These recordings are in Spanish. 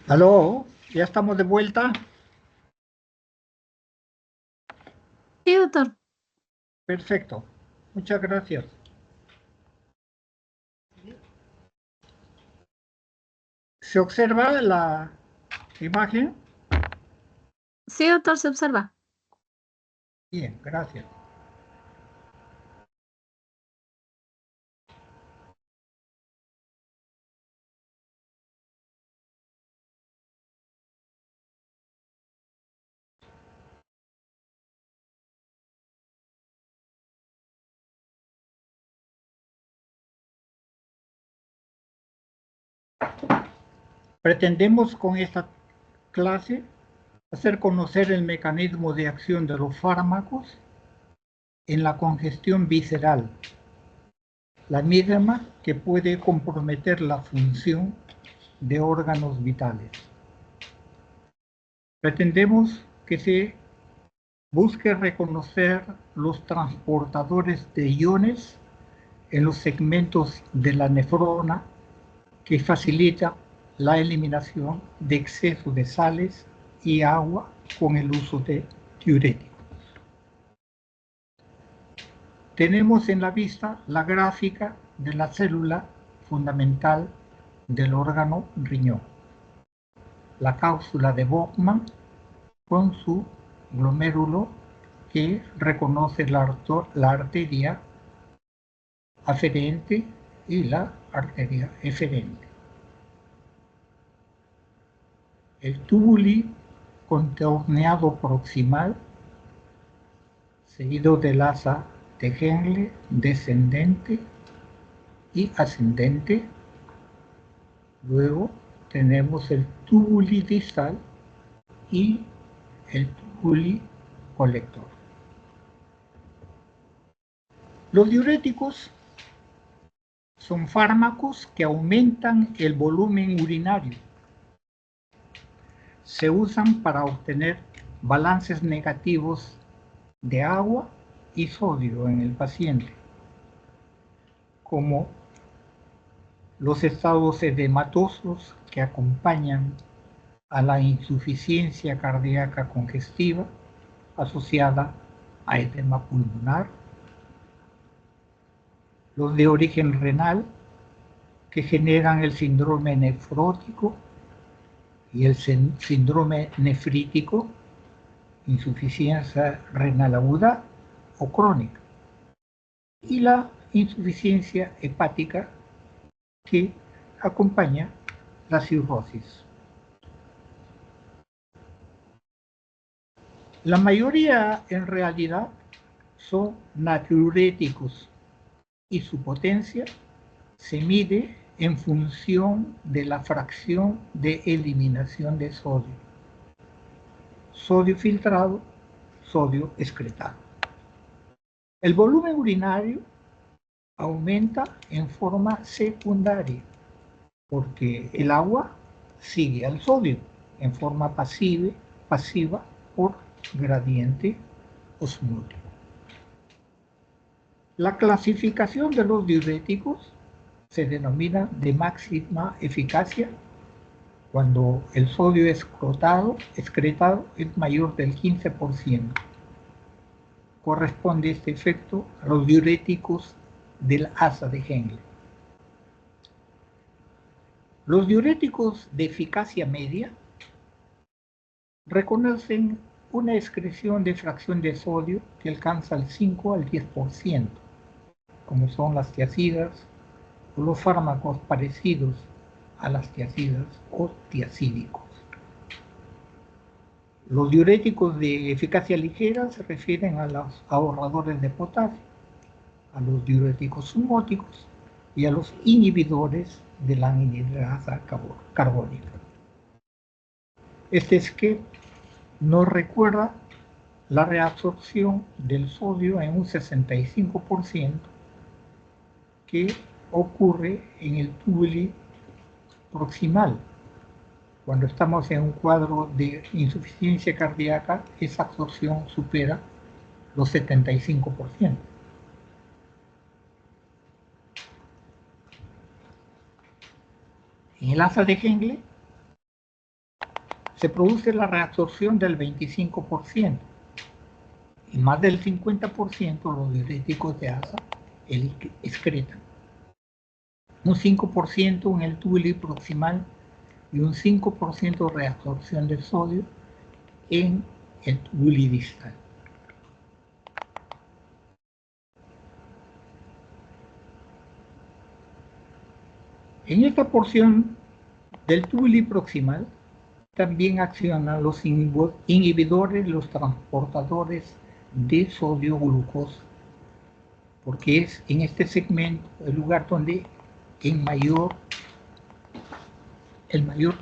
Aló, ya estamos de vuelta. Sí, doctor. Perfecto. Muchas gracias. ¿Se observa la imagen? Sí, doctor, se observa. Bien, gracias. Pretendemos con esta clase hacer conocer el mecanismo de acción de los fármacos en la congestión visceral, la misma que puede comprometer la función de órganos vitales. Pretendemos que se busque reconocer los transportadores de iones en los segmentos de la nefrona que facilita la eliminación de exceso de sales y agua con el uso de diuréticos. Tenemos en la vista la gráfica de la célula fundamental del órgano riñón, la cápsula de Bowman con su glomérulo que reconoce la arteria aferente y la arteria eferente. El túbulo contorneado proximal, seguido del asa de Henle descendente y ascendente. Luego tenemos el túbulo distal y el túbulo colector. Los diuréticos son fármacos que aumentan el volumen urinario. Se usan para obtener balances negativos de agua y sodio en el paciente, como los estados edematosos que acompañan a la insuficiencia cardíaca congestiva asociada a edema pulmonar, los de origen renal que generan el síndrome nefrótico y el síndrome nefrítico, insuficiencia renal aguda o crónica, y la insuficiencia hepática que acompaña la cirrosis. La mayoría en realidad son natriuréticos y su potencia se mide en función de la fracción de eliminación de sodio. Sodio filtrado, sodio excretado. El volumen urinario aumenta en forma secundaria porque el agua sigue al sodio en forma pasiva por gradiente osmótico. La clasificación de los diuréticos se denomina de máxima eficacia cuando el sodio excretado es mayor del 15%. Corresponde este efecto a los diuréticos del asa de Henle. Los diuréticos de eficacia media reconocen una excreción de fracción de sodio que alcanza el 5 al 10%, como son las tiazidas o los fármacos parecidos a las tiazidas o tiazídicos. Los diuréticos de eficacia ligera se refieren a los ahorradores de potasio, a los diuréticos osmóticos y a los inhibidores de la anhidrasa carbónica. Este esquema nos recuerda la reabsorción del sodio en un 65% que ocurre en el túbulo proximal. Cuando estamos en un cuadro de insuficiencia cardíaca, esa absorción supera los 75%. En el asa de Henle se produce la reabsorción del 25% y más del 50% los diuréticos de asa excretan. Un 5% en el túbulo proximal y un 5% de reabsorción de sodio en el túbulo distal. En esta porción del túbulo proximal también accionan los inhibidores, los transportadores de sodio-glucosa, porque es en este segmento el lugar donde el mayor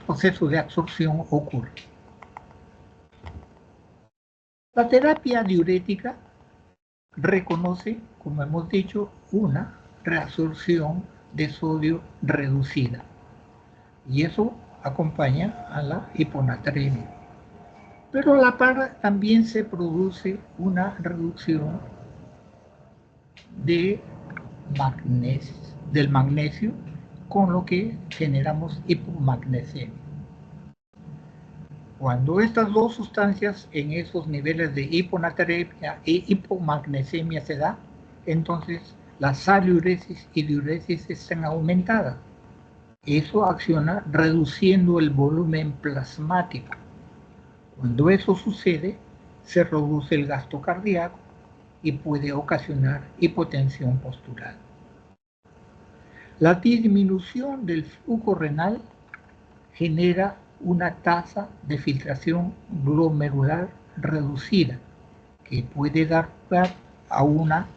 proceso de absorción ocurre. La terapia diurética reconoce, como hemos dicho, una reabsorción de sodio reducida, y eso acompaña a la hiponatremia. Pero a la par también se produce una reducción del magnesio, con lo que generamos hipomagnesemia. Cuando estas dos sustancias en esos niveles de hiponatremia e hipomagnesemia se da, entonces la saliuresis y diuresis están aumentadas. Eso acciona reduciendo el volumen plasmático. Cuando eso sucede, se reduce el gasto cardíaco y puede ocasionar hipotensión postural. La disminución del flujo renal genera una tasa de filtración glomerular reducida que puede dar lugar a una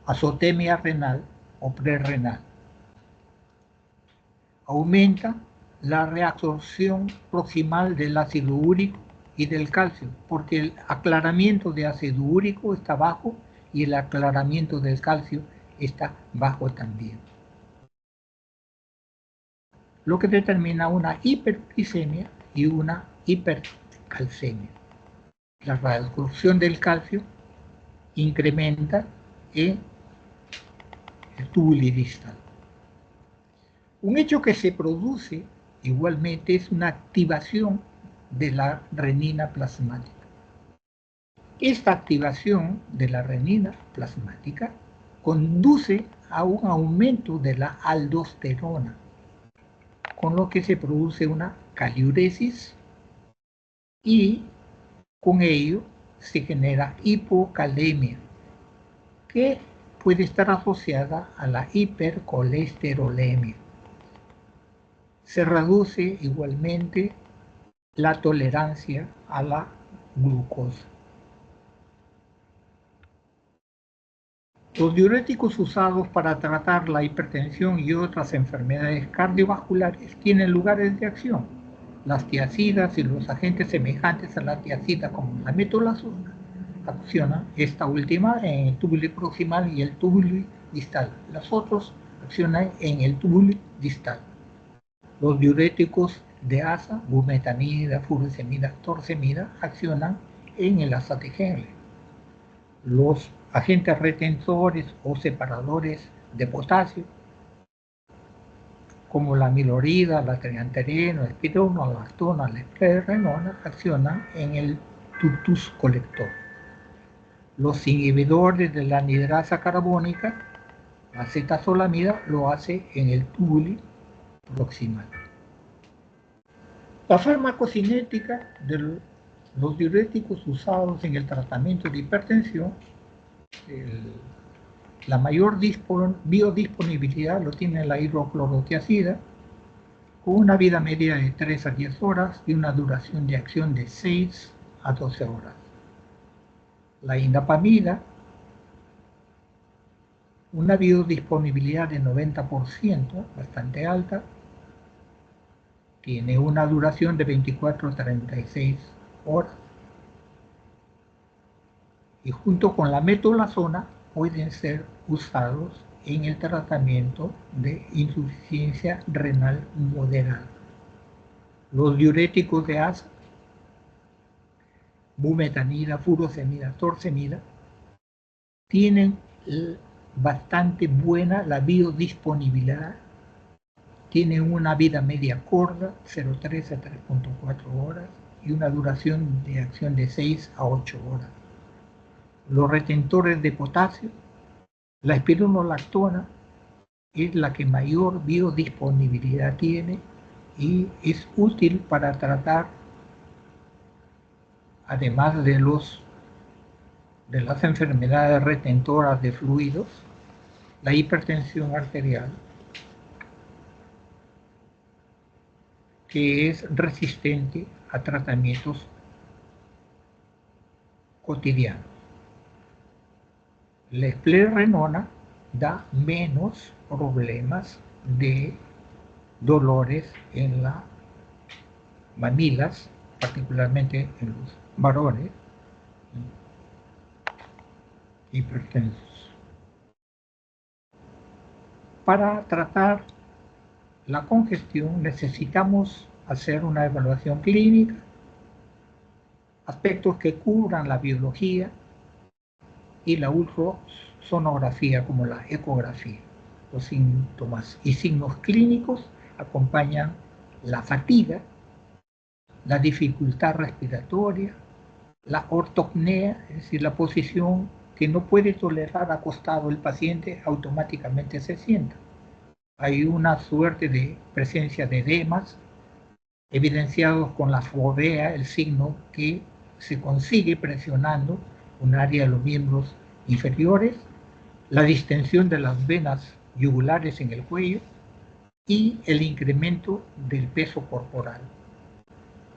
azotemia renal o prerrenal. Aumenta la reabsorción proximal del ácido úrico y del calcio, porque el aclaramiento de ácido úrico está bajo y el aclaramiento del calcio está bajo también, lo que determina una hiperglicemia y una hipercalcemia. La reabsorción del calcio incrementa en el túbulo distal. Un hecho que se produce igualmente es una activación de la renina plasmática. Esta activación de la renina plasmática conduce a un aumento de la aldosterona, con lo que se produce una caliuresis y con ello se genera hipocalemia, que puede estar asociada a la hipercolesterolemia. Se reduce igualmente la tolerancia a la glucosa. Los diuréticos usados para tratar la hipertensión y otras enfermedades cardiovasculares tienen lugares de acción. Las tiazidas y los agentes semejantes a la tiazida, como la metolazona, accionan esta última en el túbulo proximal y el túbulo distal. Las otras accionan en el túbulo distal. Los diuréticos de asa, bumetanida, furosemida, torsemida, accionan en el asa tejenle. Los agentes retensores o separadores de potasio, como la milorida, la trianterena, la espirona, la lactona, la esplerenona, accionan en el ductus colector. Los inhibidores de la anhidrasa carbónica, la acetazolamida, lo hace en el túbulo proximal. La farmacocinética de los diuréticos usados en el tratamiento de hipertensión, la mayor biodisponibilidad lo tiene la hidroclorotiazida, con una vida media de 3 a 10 horas y una duración de acción de 6 a 12 horas. La indapamida, una biodisponibilidad de 90%, bastante alta, tiene una duración de 24 a 36 horas. Y junto con la metolazona pueden ser usados en el tratamiento de insuficiencia renal moderada. Los diuréticos de asa, bumetanida, furosemida, torsemida, tienen bastante buena la biodisponibilidad, tienen una vida media corta, 0,3 a 3,4 horas, y una duración de acción de 6 a 8 horas. Los retentores de potasio, la espironolactona es la que mayor biodisponibilidad tiene y es útil para tratar, además de las enfermedades retentoras de fluidos, la hipertensión arterial, que es resistente a tratamientos cotidianos. La esplerenona da menos problemas de dolores en las mamilas, particularmente en los varones hipertensos. Para tratar la congestión necesitamos hacer una evaluación clínica, aspectos que cubran la biología y la ultrasonografía como la ecografía. Los síntomas y signos clínicos acompañan la fatiga, la dificultad respiratoria, la ortopnea, es decir, la posición que no puede tolerar acostado el paciente, automáticamente se sienta. Hay una suerte de presencia de edemas, evidenciados con la fovea, el signo que se consigue presionando un área de los miembros inferiores, la distensión de las venas yugulares en el cuello y el incremento del peso corporal.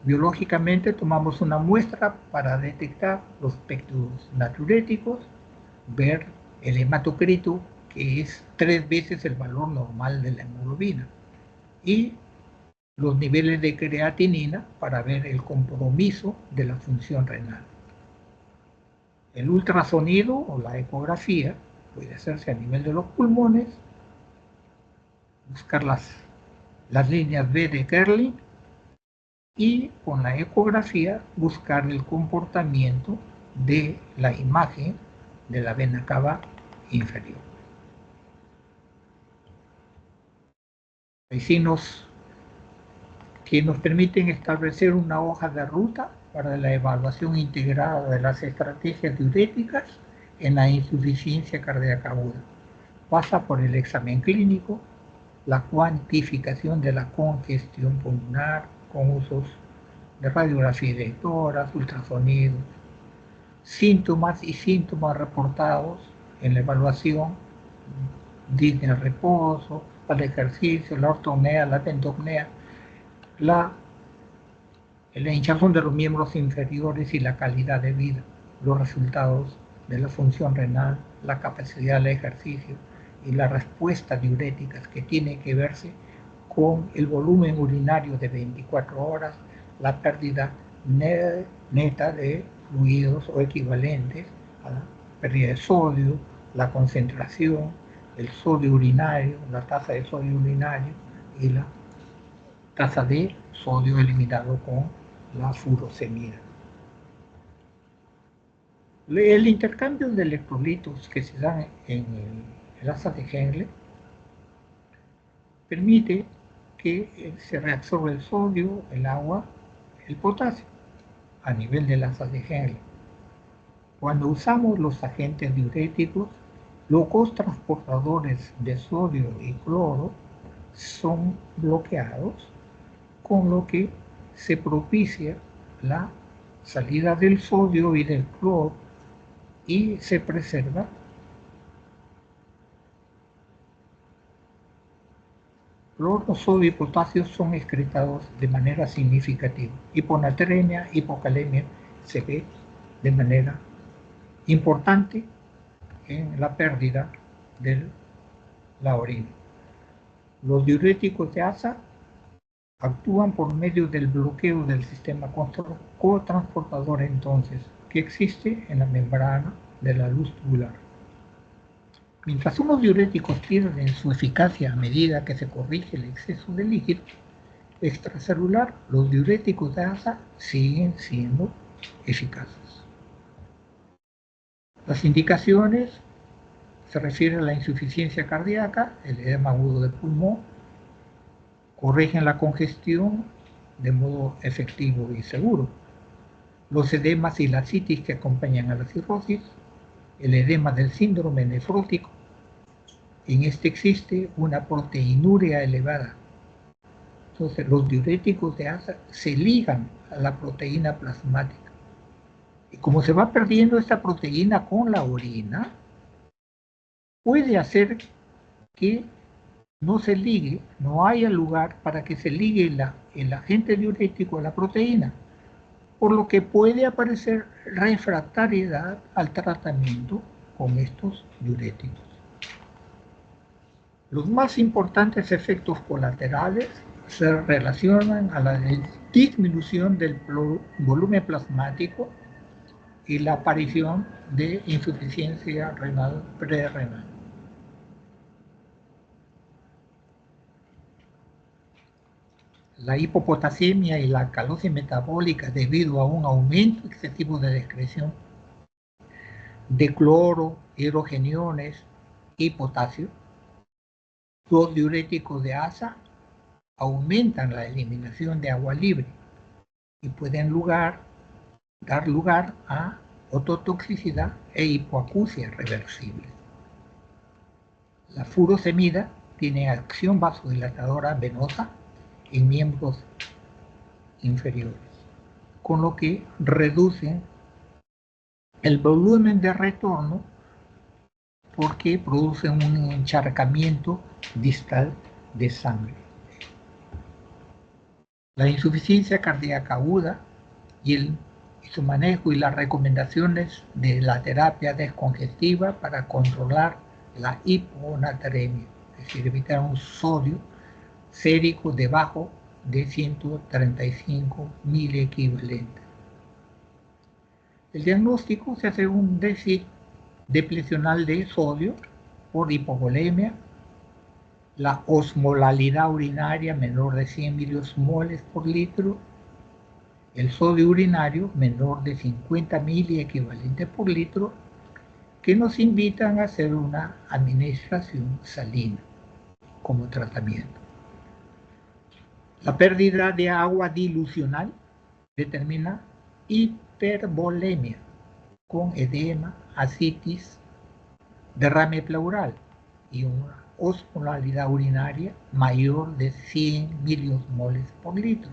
Biológicamente tomamos una muestra para detectar los péptidos natriuréticos, ver el hematocrito, que es 3 veces el valor normal de la hemoglobina, y los niveles de creatinina para ver el compromiso de la función renal. El ultrasonido o la ecografía puede hacerse a nivel de los pulmones, buscar las líneas B de Kerlin y con la ecografía buscar el comportamiento de la imagen de la vena cava inferior. Hay signos que nos permiten establecer una hoja de ruta para la evaluación integrada de las estrategias diuréticas en la insuficiencia cardíaca aguda. Pasa por el examen clínico, la cuantificación de la congestión pulmonar con usos de radiografía de tórax, ultrasonidos, síntomas y síntomas reportados en la evaluación, disnea de reposo, el ejercicio, la ortopnea, la tendopnea, la hinchazón de los miembros inferiores y la calidad de vida, los resultados de la función renal, la capacidad del ejercicio y la respuesta diuréticas que tiene que verse con el volumen urinario de 24 horas, la pérdida neta de fluidos o equivalentes a la pérdida de sodio, la concentración, el sodio urinario, la tasa de sodio urinario y la tasa de sodio eliminado con la furosemida. El intercambio de electrolitos que se dan en el asa de Henle permite que se reabsorba el sodio, el agua, el potasio a nivel del asa de Henle. Cuando usamos los agentes diuréticos, los cotransportadores de sodio y cloro son bloqueados, con lo que se propicia la salida del sodio y del cloro y se preserva cloro, sodio y potasio son excretados de manera significativa. Hiponatremia, hipocalemia se ve de manera importante en la pérdida de la orina. Los diuréticos de asa actúan por medio del bloqueo del sistema cotransportador entonces que existe en la membrana de la luz tubular. Mientras unos diuréticos pierden su eficacia a medida que se corrige el exceso de líquido extracelular, los diuréticos de asa siguen siendo eficaces. Las indicaciones se refieren a la insuficiencia cardíaca, el edema agudo del pulmón, corrigen la congestión, de modo efectivo y seguro. Los edemas y la citis que acompañan a la cirrosis, el edema del síndrome nefrótico. En este existe una proteinuria elevada. Entonces, los diuréticos de asa se ligan a la proteína plasmática. Y como se va perdiendo esta proteína con la orina, puede hacer que no se ligue, no haya lugar para que se ligue el agente diurético a la proteína, por lo que puede aparecer refractariedad al tratamiento con estos diuréticos. Los más importantes efectos colaterales se relacionan a la disminución del volumen plasmático y la aparición de insuficiencia renal prerrenal. La hipopotasemia y la alcalosis metabólica debido a un aumento excesivo de la excreción de cloro, hidrogeniones y potasio. Los diuréticos de asa aumentan la eliminación de agua libre y pueden dar lugar a ototoxicidad e hipoacusia reversible. La furosemida tiene acción vasodilatadora venosa en miembros inferiores, con lo que reducen el volumen de retorno porque producen un encharcamiento distal de sangre. La insuficiencia cardíaca aguda y su manejo y las recomendaciones de la terapia descongestiva para controlar la hiponatremia, es decir, evitar un sodio sérico debajo de 135 miliequivalentes. El diagnóstico se hace un déficit deplecional de sodio por hipovolemia, la osmolalidad urinaria menor de 100 miliosmoles por litro, el sodio urinario menor de 50 miliequivalentes por litro, que nos invitan a hacer una administración salina como tratamiento. La pérdida de agua dilucional determina hipervolemia con edema, ascitis, derrame pleural y una osmolalidad urinaria mayor de 100 miliosmoles por litro.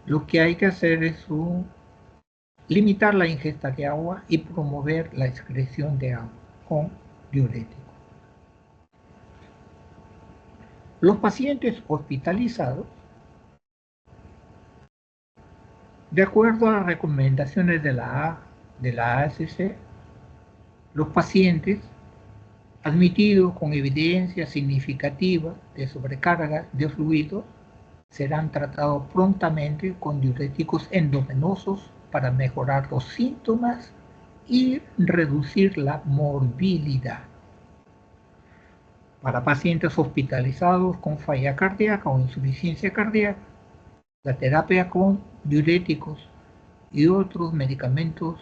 Lo que hay que hacer es limitar la ingesta de agua y promover la excreción de agua con diurético. Los pacientes hospitalizados, de acuerdo a las recomendaciones de la ASC, los pacientes admitidos con evidencia significativa de sobrecarga de fluido serán tratados prontamente con diuréticos endovenosos para mejorar los síntomas y reducir la morbilidad. Para pacientes hospitalizados con falla cardíaca o insuficiencia cardíaca, la terapia con diuréticos y otros medicamentos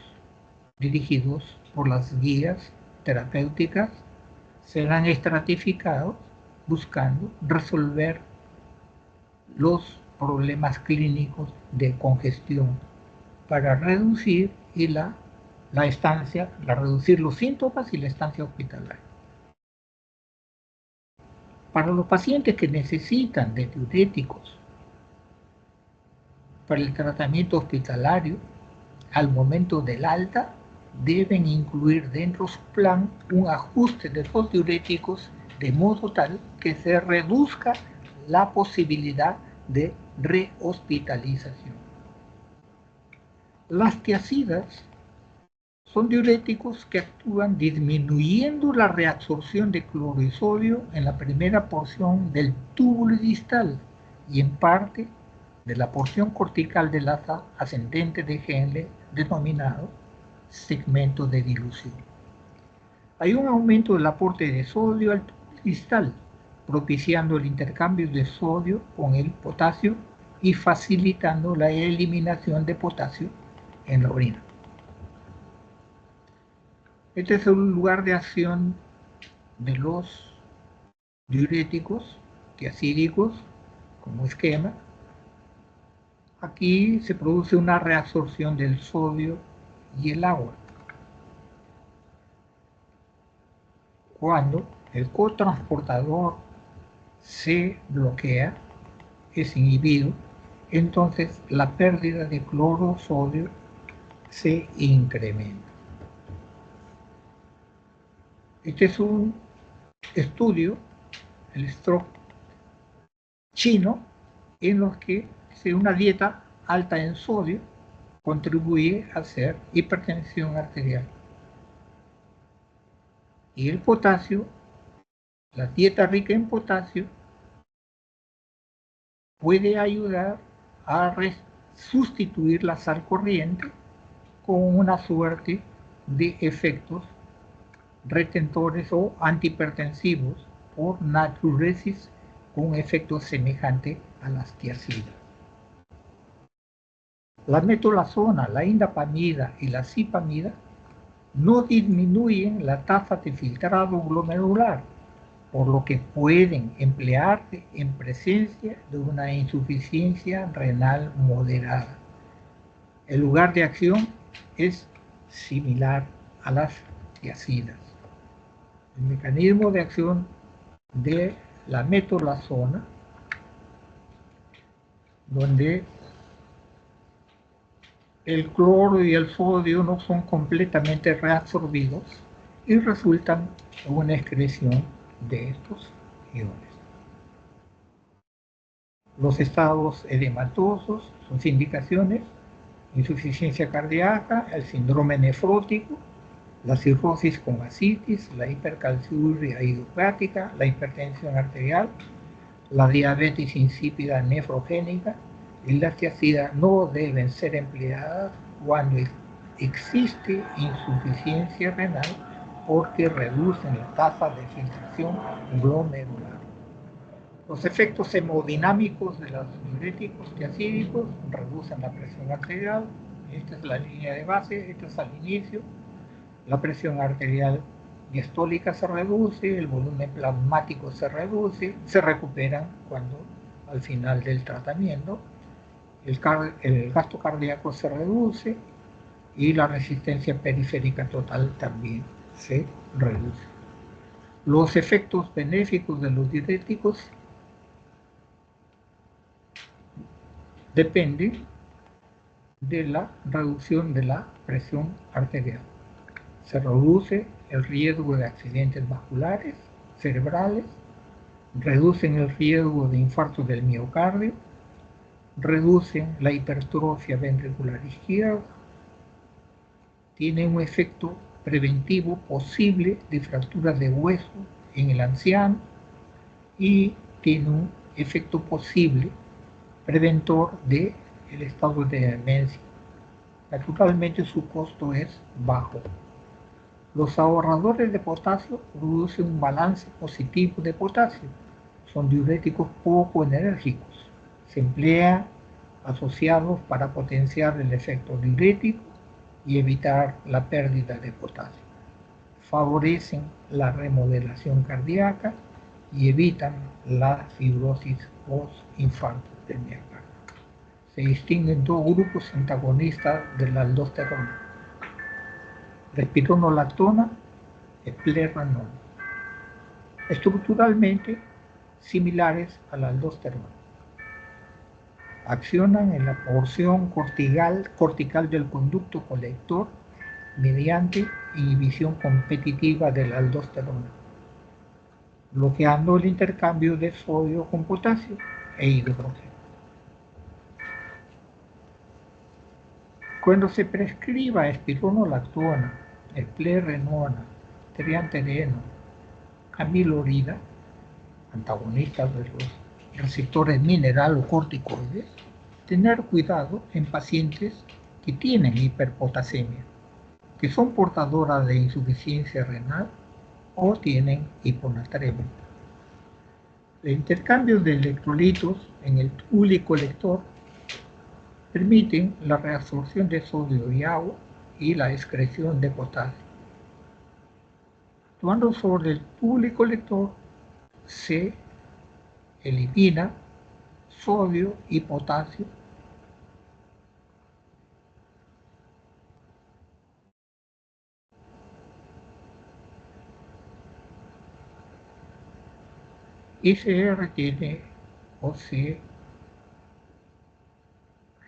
dirigidos por las guías terapéuticas serán estratificados buscando resolver los problemas clínicos de congestión para reducir reducir los síntomas y la estancia hospitalaria. Para los pacientes que necesitan de diuréticos para el tratamiento hospitalario, al momento del alta, deben incluir dentro de su plan un ajuste de los diuréticos de modo tal que se reduzca la posibilidad de rehospitalización. Las tiazidas son diuréticos que actúan disminuyendo la reabsorción de cloro y sodio en la primera porción del túbulo distal y en parte de la porción cortical del asa ascendente de Henle denominado segmento de dilución. Hay un aumento del aporte de sodio al túbulo distal, propiciando el intercambio de sodio con el potasio y facilitando la eliminación de potasio en la orina. Este es un lugar de acción de los diuréticos tiazídicos como esquema. Aquí se produce una reabsorción del sodio y el agua. Cuando el cotransportador se bloquea, es inhibido, entonces la pérdida de cloro sodio se incrementa. Este es un estudio, el stroke chino, en los que una dieta alta en sodio contribuye a hacer hipertensión arterial. Y el potasio, la dieta rica en potasio, puede ayudar a sustituir la sal corriente con una suerte de efectos retentores o antihipertensivos por natriuresis con un efecto semejante a las tiazidas. La metolazona, la indapamida y la cipamida no disminuyen la tasa de filtrado glomerular, por lo que pueden emplearse en presencia de una insuficiencia renal moderada. El lugar de acción es similar a las tiazidas. El mecanismo de acción de la metolazona, donde el cloro y el sodio no son completamente reabsorbidos y resultan en una excreción de estos iones. Los estados edematosos, sus indicaciones: insuficiencia cardíaca, el síndrome nefrótico, la cirrosis con ascitis, la hipercalciuria idiopática, la hipertensión arterial, la diabetes insípida nefrogénica y las tiazidas no deben ser empleadas cuando existe insuficiencia renal porque reducen la tasa de filtración glomerular. Los efectos hemodinámicos de los diuréticos tiazídicos reducen la presión arterial. Esta es la línea de base, esto es al inicio. La presión arterial diastólica se reduce, el volumen plasmático se reduce, se recuperan cuando al final del tratamiento el gasto cardíaco se reduce y la resistencia periférica total también se reduce. Los efectos benéficos de los diuréticos dependen de la reducción de la presión arterial. Se reduce el riesgo de accidentes vasculares cerebrales, reducen el riesgo de infarto del miocardio, reducen la hipertrofia ventricular izquierda, tienen un efecto preventivo posible de fracturas de hueso en el anciano y tiene un efecto posible preventor del estado de demencia. Naturalmente su costo es bajo. Los ahorradores de potasio producen un balance positivo de potasio. Son diuréticos poco enérgicos. Se emplean asociados para potenciar el efecto diurético y evitar la pérdida de potasio. Favorecen la remodelación cardíaca y evitan la fibrosis post-infarto del miocardio. Se distinguen dos grupos antagonistas de la aldosterona: respironolactona y eplerenona, estructuralmente similares a la aldosterona. Accionan en la porción cortical del conducto colector mediante inhibición competitiva de la aldosterona, bloqueando el intercambio de sodio con potasio e hidrógeno. Cuando se prescriba espironolactona, eplerenona, triantereno, amilorida, antagonistas de los receptores mineralocorticoides, tener cuidado en pacientes que tienen hiperpotasemia, que son portadoras de insuficiencia renal o tienen hiponatremia. El intercambio de electrolitos en el túbulo colector permiten la reabsorción de sodio y agua y la excreción de potasio. Actuando sobre el túbulo colector se elimina sodio y potasio. Y se retiene o se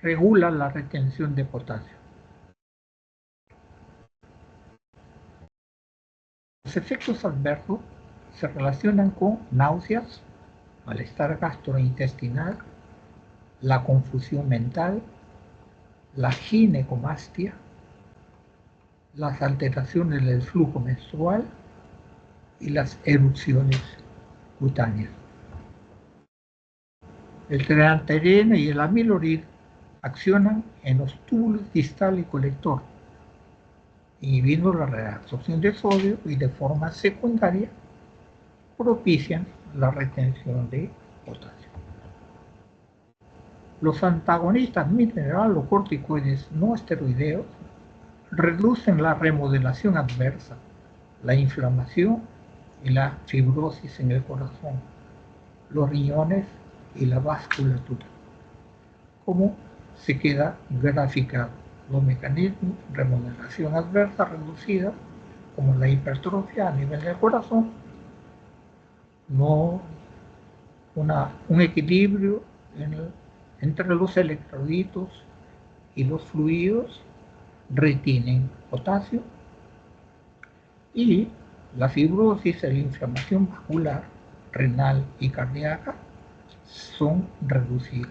regula la retención de potasio. Los efectos adversos se relacionan con náuseas, malestar gastrointestinal, la confusión mental, la ginecomastia, las alteraciones del flujo menstrual y las erupciones cutáneas. El treanterena y el amilorid accionan en los túbulos distal y colector, inhibiendo la reabsorción de sodio y de forma secundaria propician la retención de potasio. Los antagonistas mineralocorticoides no esteroideos reducen la remodelación adversa, la inflamación y la fibrosis en el corazón, los riñones y la vasculatura. Como se queda graficado los mecanismos de remodelación adversa reducida, como la hipertrofia a nivel del corazón, no un equilibrio entre los electrolitos y los fluidos retienen potasio, y la fibrosis y la inflamación vascular, renal y cardíaca son reducidas.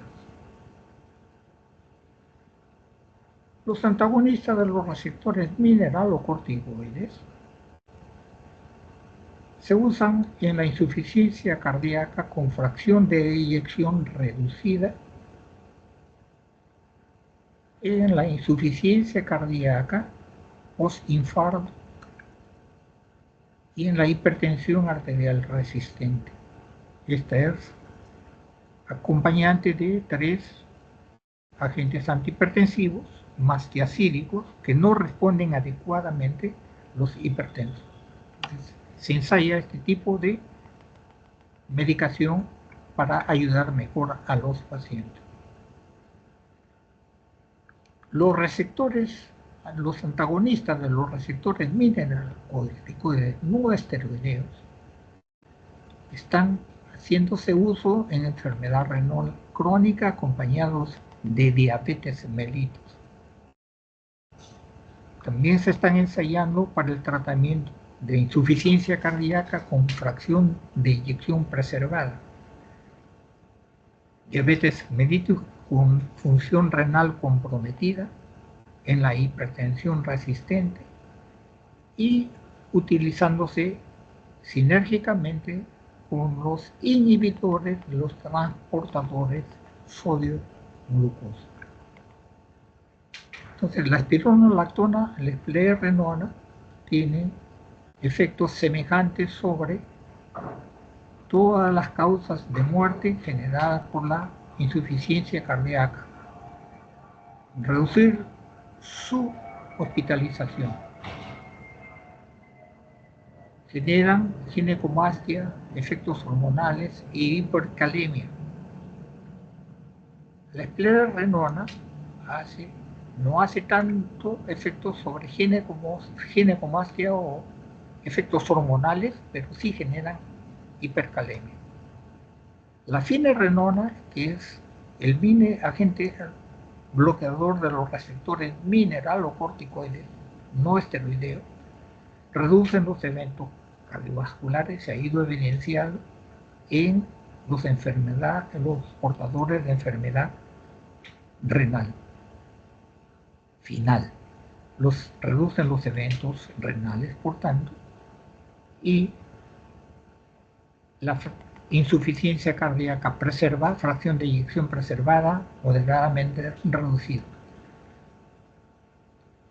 Los antagonistas de los receptores mineralocorticoides se usan en la insuficiencia cardíaca con fracción de eyección reducida, en la insuficiencia cardíaca postinfarto y en la hipertensión arterial resistente. Esta es acompañante de 3 agentes antihipertensivos más tiazídicos que no responden adecuadamente los hipertensos. Entonces, se ensaya este tipo de medicación para ayudar mejor a los pacientes. Los antagonistas de los receptores mineralocorticoides no esteroideos están haciéndose uso en enfermedad renal crónica acompañados de diabetes mellitus. También se están ensayando para el tratamiento de insuficiencia cardíaca con fracción de eyección preservada, diabetes mellitus con función renal comprometida, en la hipertensión resistente y utilizándose sinérgicamente con los inhibidores de los transportadores sodio-glucosa. Entonces, la espironolactona, la esplerenona, tienen efectos semejantes sobre todas las causas de muerte generadas por la insuficiencia cardíaca. Reducir su hospitalización. Generan ginecomastia, efectos hormonales y hipercalemia. La esplerenona no hace tanto efecto sobre ginecomastia o efectos hormonales, pero sí generan hipercalemia. La finerenona, que es el agente bloqueador de los receptores mineralocorticoides no esteroideos, reducen los eventos cardiovasculares. Se ha ido evidenciado en los portadores de enfermedad renal final. Reducen los eventos renales, por tanto, y la insuficiencia cardíaca preservada, fracción de eyección preservada, moderadamente reducida.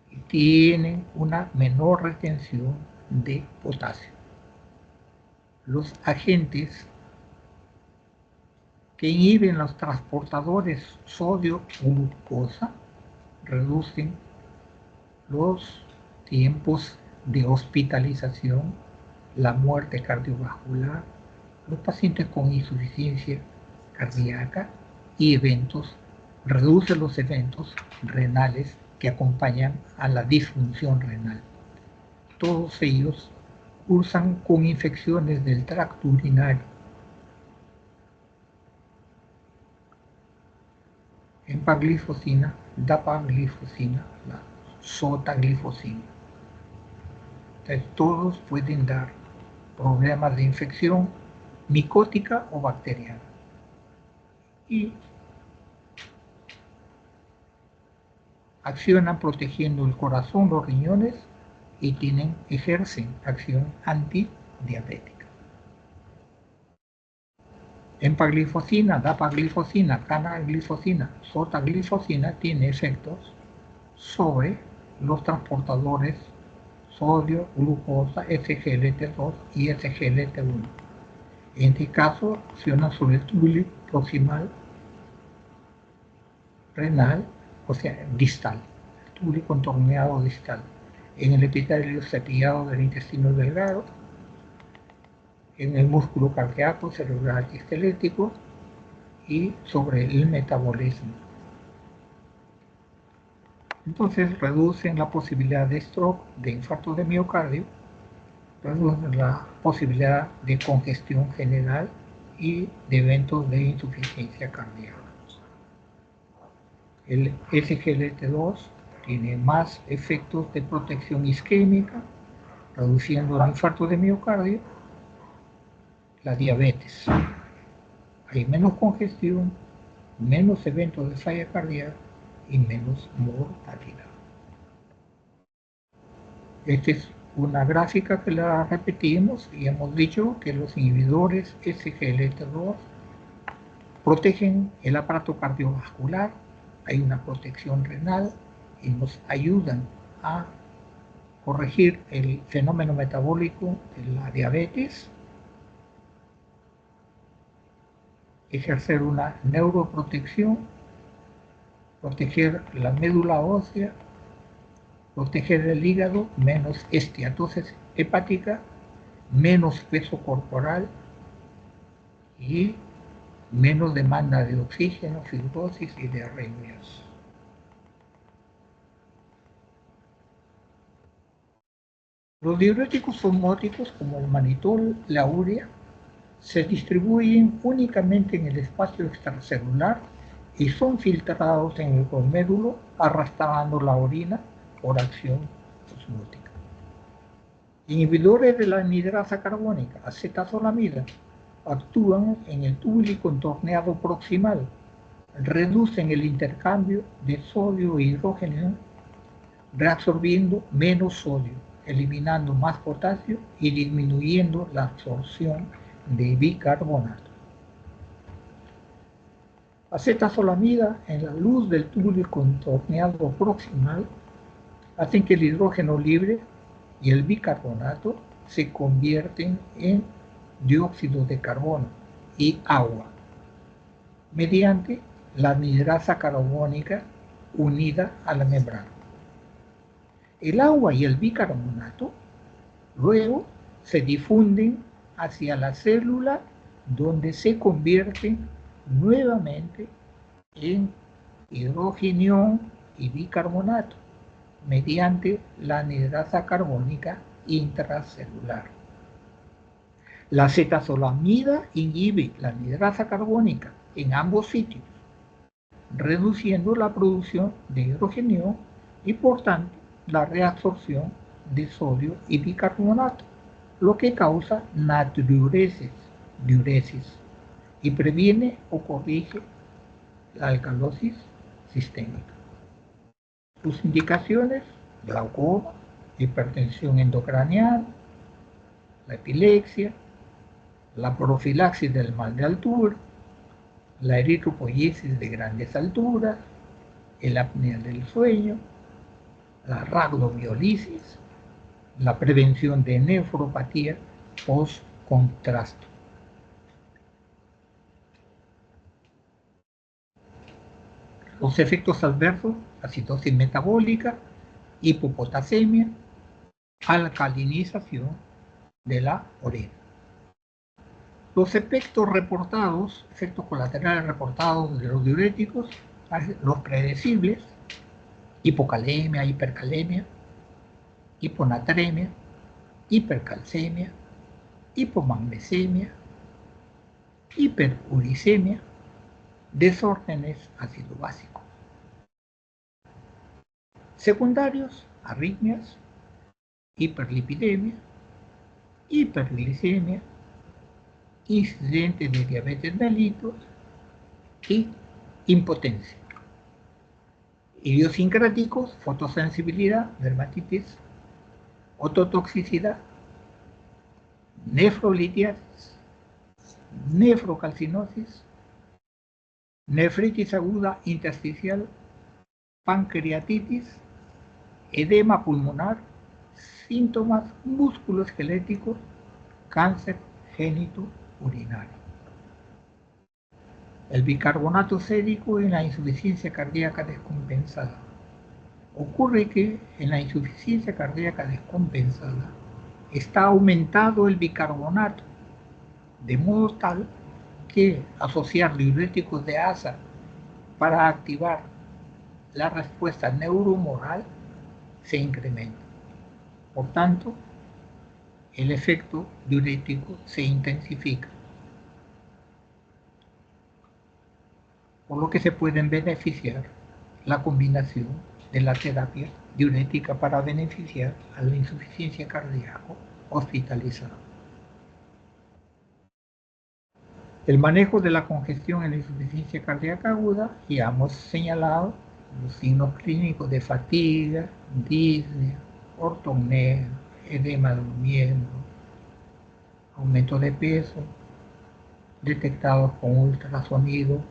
Y tienen una menor retención de potasio. Los agentes que inhiben los transportadores sodio-glucosa reducen los tiempos de hospitalización, la muerte cardiovascular, los pacientes con insuficiencia cardíaca y reduce los eventos renales que acompañan a la disfunción renal. Todos ellos cursan con infecciones del tracto urinario. Empaglifosina, dapaglifosina, la sotaglifosina. Entonces, todos pueden dar problemas de infección micótica o bacteriana. Y accionan protegiendo el corazón, los riñones y ejercen acción antidiabética. Empaglifosina, dapaglifosina, canaglifosina, sotaglifosina tiene efectos sobre los transportadores sodio, glucosa, SGLT2 y SGLT1. En este caso, accionan sobre el túbulo proximal renal, o sea, distal, el túbulo contorneado distal, en el epitelio cepillado del intestino delgado, en el músculo cardíaco, cerebral y esquelético, y sobre el metabolismo. Entonces reducen la posibilidad de stroke, de infarto de miocardio, reducen la posibilidad de congestión general y de eventos de insuficiencia cardíaca. El SGLT2 tiene más efectos de protección isquémica, reduciendo el infarto de miocardio, la diabetes. Hay menos congestión, menos eventos de falla cardíaca y menos mortalidad. Esta es una gráfica que la repetimos y hemos dicho que los inhibidores SGLT2 protegen el aparato cardiovascular, hay una protección renal y nos ayudan a corregir el fenómeno metabólico de la diabetes, ejercer una neuroprotección, proteger la médula ósea, proteger el hígado, menos esteatosis hepática, menos peso corporal y menos demanda de oxígeno, fibrosis y de arritmias. Los diuréticos osmóticos, como el manitol, la urea, se distribuyen únicamente en el espacio extracelular y son filtrados en el glomérulo arrastrando la orina por acción osmótica. Inhibidores de la anhidrasa carbónica, acetazolamida, actúan en el túbulo contorneado proximal, reducen el intercambio de sodio e hidrógeno, reabsorbiendo menos sodio, eliminando más potasio y disminuyendo la absorción de bicarbonato. Acetazolamida en la luz del túbulo contorneado proximal hacen que el hidrógeno libre y el bicarbonato se convierten en dióxido de carbono y agua mediante la anhidrasa carbónica unida a la membrana. El agua y el bicarbonato luego se difunden hacia la célula donde se convierten nuevamente en hidrógeno y bicarbonato mediante la anhidrasa carbónica intracelular. La acetazolamida inhibe la anhidrasa carbónica en ambos sitios, reduciendo la producción de hidrógeno y por tanto la reabsorción de sodio y bicarbonato, lo que causa natriuresis, diuresis, y previene o corrige la alcalosis sistémica. Sus indicaciones: glaucoma, hipertensión endocranial, la epilepsia, la profilaxis del mal de altura, la eritropoyesis de grandes alturas, el apnea del sueño, la rhabdomiólisis, la prevención de nefropatía post-contraste. Los efectos adversos: acidosis metabólica, hipopotasemia, alcalinización de la orina. Los efectos reportados, efectos colaterales reportados de los diuréticos, los predecibles, hipocalemia, hipercalemia, hiponatremia, hipercalcemia, hipomagnesemia, hiperuricemia, desórdenes ácido-básicos. Secundarios, arritmias, hiperlipidemia, hiperglicemia, incidentes de diabetes mellitus y impotencia. Idiosincráticos, fotosensibilidad, dermatitis, ototoxicidad, nefrolitiasis, nefrocalcinosis, nefritis aguda intersticial, pancreatitis, edema pulmonar, síntomas musculoesqueléticos, cáncer genitourinario. El bicarbonato sérico en la insuficiencia cardíaca descompensada. Ocurre que en la insuficiencia cardíaca descompensada está aumentado el bicarbonato, de modo tal que asociar diuréticos de asa para activar la respuesta neuromoral se incrementa. Por tanto, el efecto diurético se intensifica, por lo que se pueden beneficiar la combinación de la terapia diurética para beneficiar a la insuficiencia cardíaca hospitalizada. El manejo de la congestión en la insuficiencia cardíaca aguda, ya hemos señalado los signos clínicos de fatiga, disnea, ortopnea, edema de los miembros, aumento de peso, detectados con ultrasonido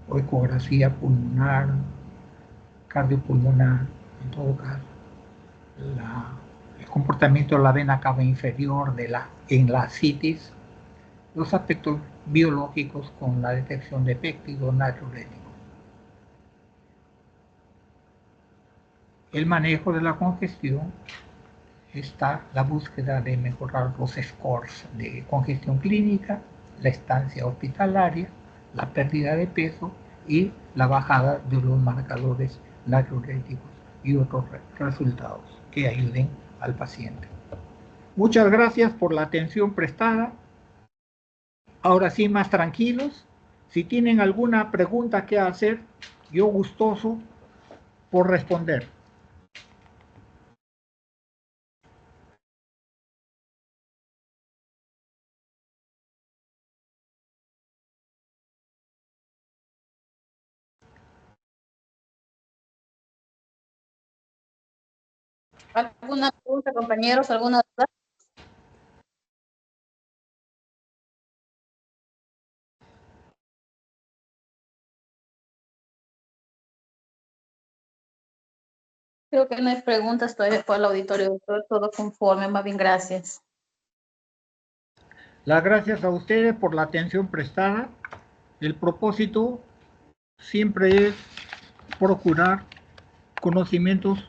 o ecografía pulmonar, cardiopulmonar, en todo caso. El comportamiento de la vena cava inferior en la ascitis, los aspectos biológicos con la detección de péptido natriurético. El manejo de la congestión está la búsqueda de mejorar los scores de congestión clínica, la estancia hospitalaria, la pérdida de peso y la bajada de los marcadores natriuréticos y otros resultados que ayuden al paciente. Muchas gracias por la atención prestada. Ahora sí, más tranquilos. Si tienen alguna pregunta que hacer, yo gustoso por responder. ¿Alguna pregunta, compañeros? ¿Alguna duda? Creo que no hay preguntas todavía por el auditorio, doctor. Todo conforme, más bien, gracias. Las gracias a ustedes por la atención prestada. El propósito siempre es procurar conocimientos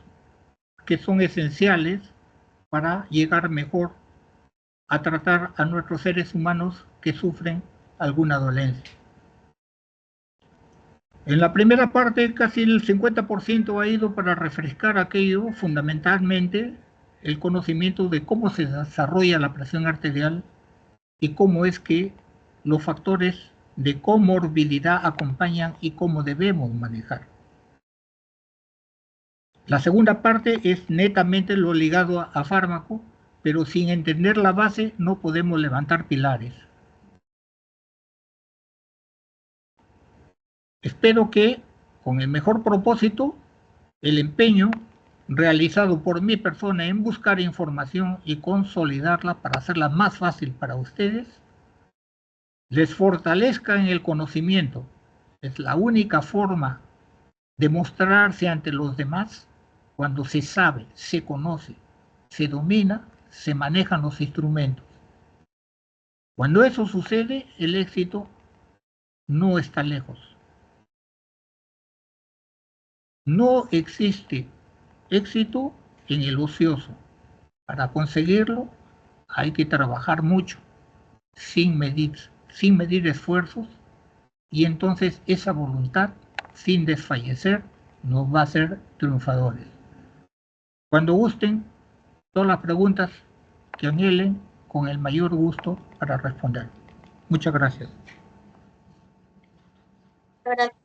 que son esenciales para llegar mejor a tratar a nuestros seres humanos que sufren alguna dolencia. En la primera parte, casi el 50% ha ido para refrescar aquello, fundamentalmente el conocimiento de cómo se desarrolla la presión arterial y cómo es que los factores de comorbilidad acompañan y cómo debemos manejar. La segunda parte es netamente lo ligado a fármaco, pero sin entender la base no podemos levantar pilares. Espero que, con el mejor propósito, el empeño realizado por mi persona en buscar información y consolidarla para hacerla más fácil para ustedes, les fortalezca en el conocimiento. Es la única forma de mostrarse ante los demás cuando se sabe, se conoce, se domina, se manejan los instrumentos. Cuando eso sucede, el éxito no está lejos. No existe éxito en el ocioso. Para conseguirlo hay que trabajar mucho. sin medir esfuerzos, y entonces esa voluntad, sin desfallecer, nos va a hacer triunfadores. Cuando gusten, todas las preguntas que anhelen, con el mayor gusto para responder. Muchas gracias. Gracias.